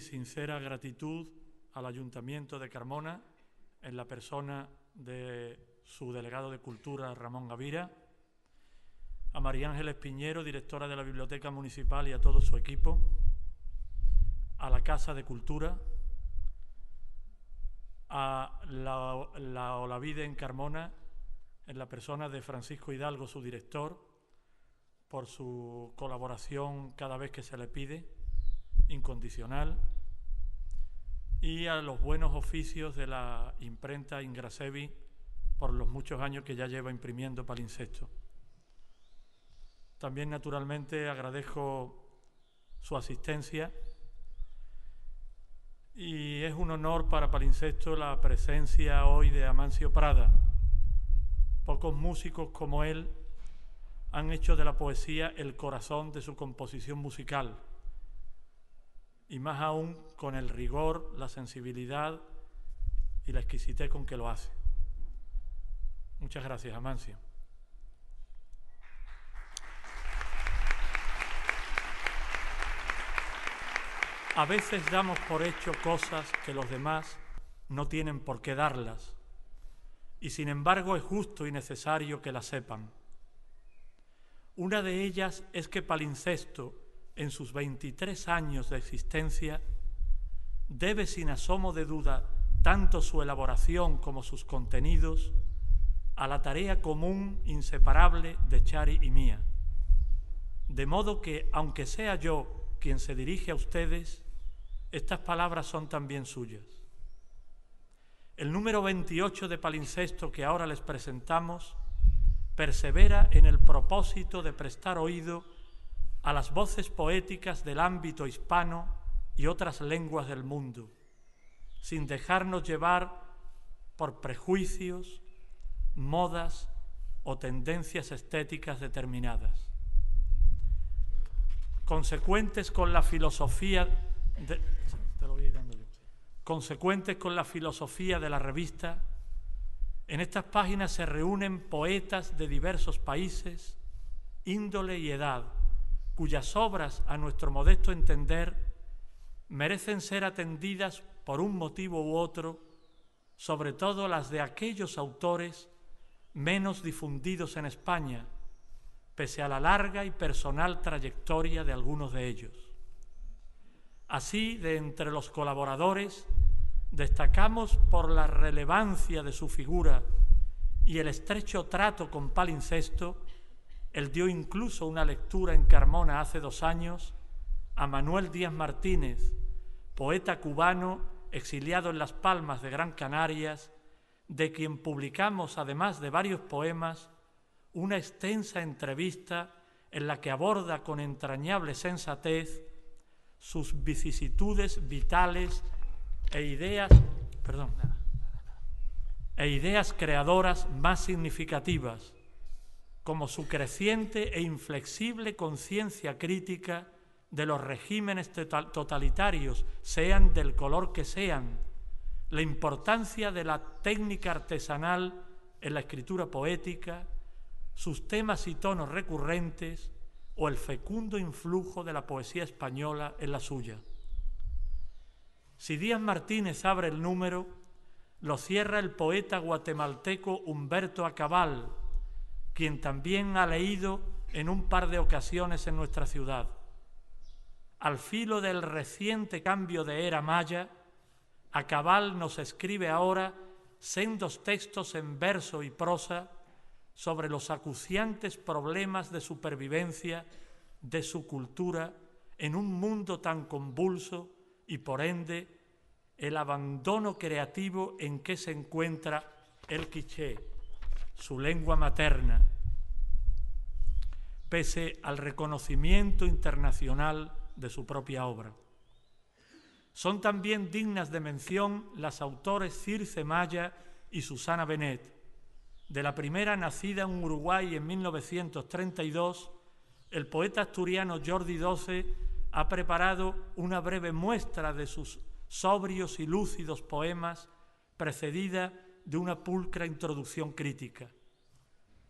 sincera gratitud al Ayuntamiento de Carmona, en la persona de su delegado de Cultura, Ramón Gavira, a María Ángeles Piñero, directora de la Biblioteca Municipal, y a todo su equipo, a la Casa de Cultura, a la Olavide en Carmona, en la persona de Francisco Hidalgo, su director, por su colaboración cada vez que se le pide, incondicional, y a los buenos oficios de la imprenta Ingrasevi por los muchos años que ya lleva imprimiendo Palincesto. También, naturalmente, agradezco su asistencia y es un honor para Palincesto la presencia hoy de Amancio Prada. Pocos músicos como él han hecho de la poesía el corazón de su composición musical, y más aún con el rigor, la sensibilidad y la exquisitez con que lo hace. Muchas gracias, Amancio. A veces damos por hecho cosas que los demás no tienen por qué darlas, y sin embargo es justo y necesario que las sepan. Una de ellas es que Palincesto, en sus 23 años de existencia, debe sin asomo de duda tanto su elaboración como sus contenidos a la tarea común, inseparable de Chari y mía. De modo que, aunque sea yo quien se dirige a ustedes, estas palabras son también suyas. El número 28 de Palincesto que ahora les presentamos persevera en el propósito de prestar oído a las voces poéticas del ámbito hispano y otras lenguas del mundo, sin dejarnos llevar por prejuicios, modas o tendencias estéticas determinadas. Consecuentes con la filosofía de la revista, en estas páginas se reúnen poetas de diversos países, índole y edad, cuyas obras, a nuestro modesto entender, merecen ser atendidas por un motivo u otro, sobre todo las de aquellos autores menos difundidos en España, pese a la larga y personal trayectoria de algunos de ellos. Así, de entre los colaboradores, destacamos por la relevancia de su figura y el estrecho trato con Palincesto. Él dio incluso una lectura en Carmona hace 2 años a Manuel Díaz Martínez, poeta cubano exiliado en Las Palmas de Gran Canarias, de quien publicamos, además de varios poemas, una extensa entrevista en la que aborda con entrañable sensatez sus vicisitudes vitales e ideas creadoras más significativas, como su creciente e inflexible conciencia crítica de los regímenes totalitarios, sean del color que sean, la importancia de la técnica artesanal en la escritura poética, sus temas y tonos recurrentes o el fecundo influjo de la poesía española en la suya. Si Díaz Martínez abre el número, lo cierra el poeta guatemalteco Humberto Acabal, quien también ha leído en un par de ocasiones en nuestra ciudad. Al filo del reciente cambio de era maya, Acabal nos escribe ahora sendos textos en verso y prosa sobre los acuciantes problemas de supervivencia de su cultura en un mundo tan convulso y, por ende, el abandono creativo en que se encuentra el quiché, su lengua materna, pese al reconocimiento internacional de su propia obra. Son también dignas de mención las autores Circe Maya y Susana Benet. De la primera, nacida en Uruguay en 1932, el poeta asturiano Jordi Doce ha preparado una breve muestra de sus sobrios y lúcidos poemas, precedida de una pulcra introducción crítica.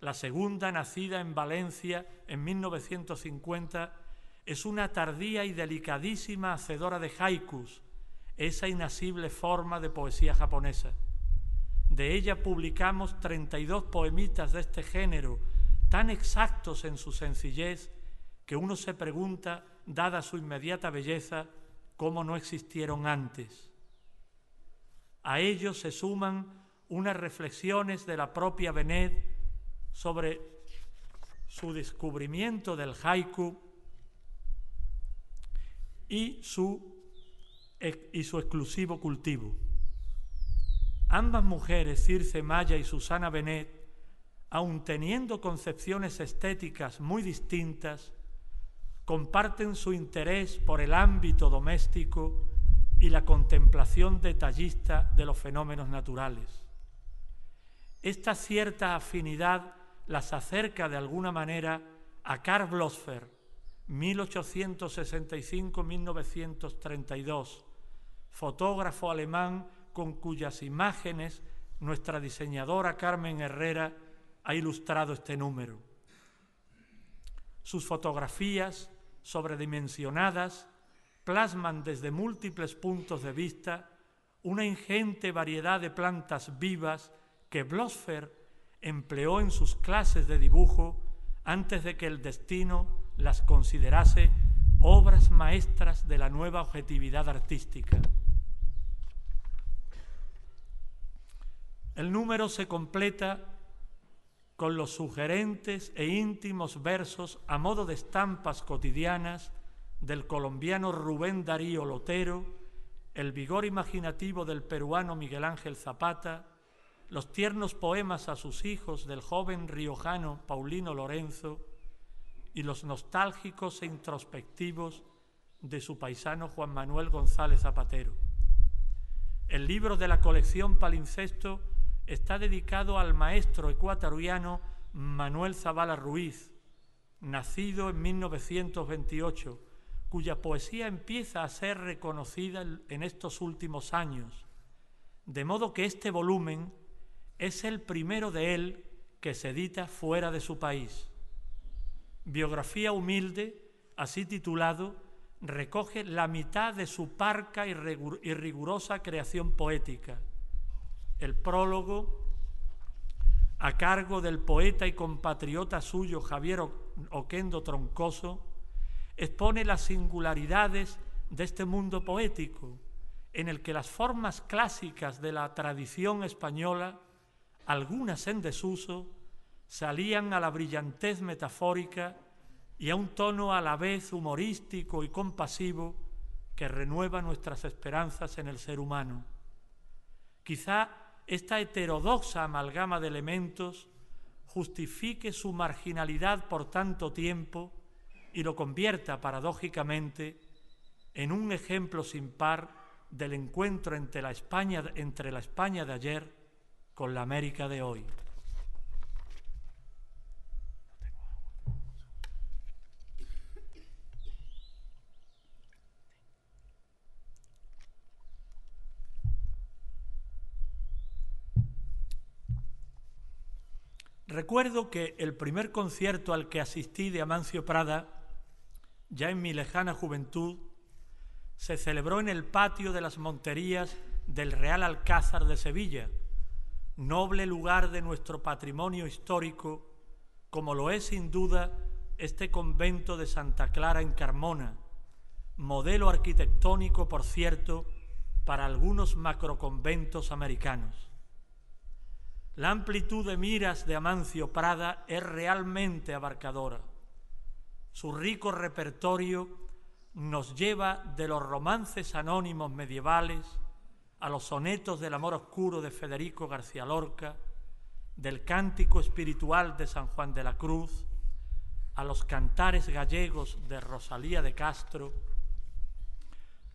La segunda, nacida en Valencia en 1950, es una tardía y delicadísima hacedora de haikus, esa inasible forma de poesía japonesa. De ella publicamos 32 poemitas de este género, tan exactos en su sencillez que uno se pregunta, dada su inmediata belleza, cómo no existieron antes. A ellos se suman unas reflexiones de la propia Benet sobre su descubrimiento del haiku y su exclusivo cultivo. Ambas mujeres, Circe Maya y Susana Benet, aun teniendo concepciones estéticas muy distintas, comparten su interés por el ámbito doméstico y la contemplación detallista de los fenómenos naturales. Esta cierta afinidad las acerca de alguna manera a Karl Blossfer, 1865-1932, fotógrafo alemán con cuyas imágenes nuestra diseñadora Carmen Herrera ha ilustrado este número. Sus fotografías, sobredimensionadas, plasman desde múltiples puntos de vista una ingente variedad de plantas vivas que Blossfer empleó en sus clases de dibujo antes de que el destino las considerase obras maestras de la nueva objetividad artística. El número se completa con los sugerentes e íntimos versos a modo de estampas cotidianas del colombiano Rubén Darío Lotero, el vigor imaginativo del peruano Miguel Ángel Zapata, los tiernos poemas a sus hijos del joven riojano Paulino Lorenzo y los nostálgicos e introspectivos de su paisano Juan Manuel González Zapatero. El libro de la colección Palincesto está dedicado al maestro ecuatoriano Manuel Zavala Ruiz, nacido en 1928, cuya poesía empieza a ser reconocida en estos últimos años, de modo que este volumen es el primero de él que se edita fuera de su país. Biografía humilde, así titulado, recoge la mitad de su parca y rigurosa creación poética. El prólogo, a cargo del poeta y compatriota suyo Javier Oquendo Troncoso, expone las singularidades de este mundo poético, en el que las formas clásicas de la tradición española, algunas en desuso, salían a la brillantez metafórica y a un tono a la vez humorístico y compasivo que renueva nuestras esperanzas en el ser humano. Quizá esta heterodoxa amalgama de elementos justifique su marginalidad por tanto tiempo y lo convierta paradójicamente en un ejemplo sin par del encuentro entre la España de ayer con la América de hoy. Recuerdo que el primer concierto al que asistí de Amancio Prada, ya en mi lejana juventud, se celebró en el patio de las Monterías del Real Alcázar de Sevilla, noble lugar de nuestro patrimonio histórico, como lo es sin duda este convento de Santa Clara en Carmona, modelo arquitectónico, por cierto, para algunos macroconventos americanos. La amplitud de miras de Amancio Prada es realmente abarcadora. Su rico repertorio nos lleva de los romances anónimos medievales a los sonetos del amor oscuro de Federico García Lorca, del cántico espiritual de San Juan de la Cruz, a los cantares gallegos de Rosalía de Castro,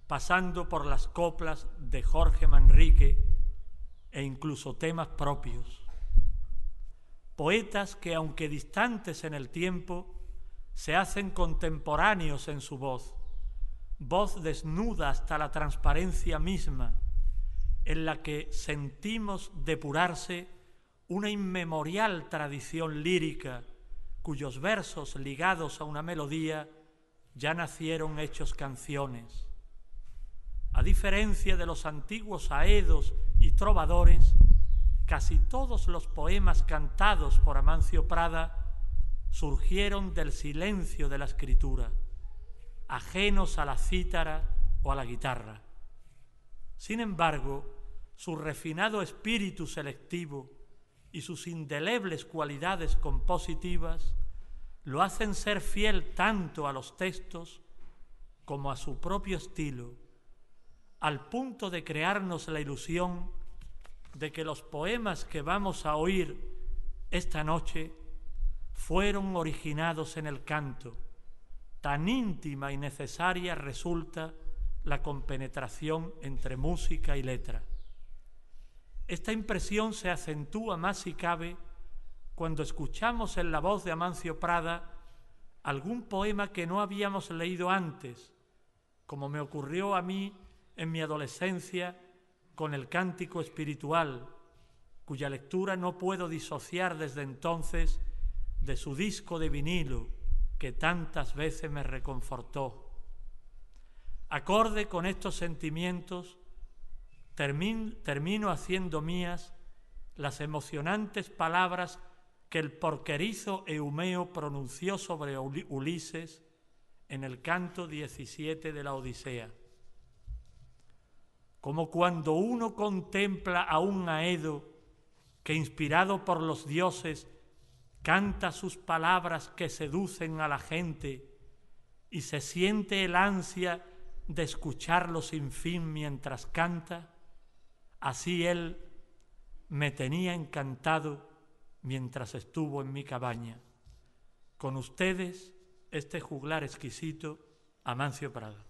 pasando por las coplas de Jorge Manrique e incluso temas propios. Poetas que, aunque distantes en el tiempo, se hacen contemporáneos en su voz, voz desnuda hasta la transparencia misma, en la que sentimos depurarse una inmemorial tradición lírica, cuyos versos ligados a una melodía ya nacieron hechos canciones. A diferencia de los antiguos aedos y trovadores, casi todos los poemas cantados por Amancio Prada surgieron del silencio de la escritura, ajenos a la cítara o a la guitarra. Sin embargo, su refinado espíritu selectivo y sus indelebles cualidades compositivas lo hacen ser fiel tanto a los textos como a su propio estilo, al punto de crearnos la ilusión de que los poemas que vamos a oír esta noche fueron originados en el canto. Tan íntima y necesaria resulta la compenetración entre música y letra. Esta impresión se acentúa más si cabe cuando escuchamos en la voz de Amancio Prada algún poema que no habíamos leído antes, como me ocurrió a mí en mi adolescencia con el Cántico Espiritual, cuya lectura no puedo disociar desde entonces de su disco de vinilo que tantas veces me reconfortó. Acorde con estos sentimientos, termino haciendo mías las emocionantes palabras que el porquerizo Eumeo pronunció sobre Ulises en el canto 17 de la Odisea. Como cuando uno contempla a un Aedo que, inspirado por los dioses, canta sus palabras que seducen a la gente y se siente el ansia de escucharlo sin fin mientras canta, así él me tenía encantado mientras estuvo en mi cabaña. Con ustedes, este juglar exquisito, Amancio Prada.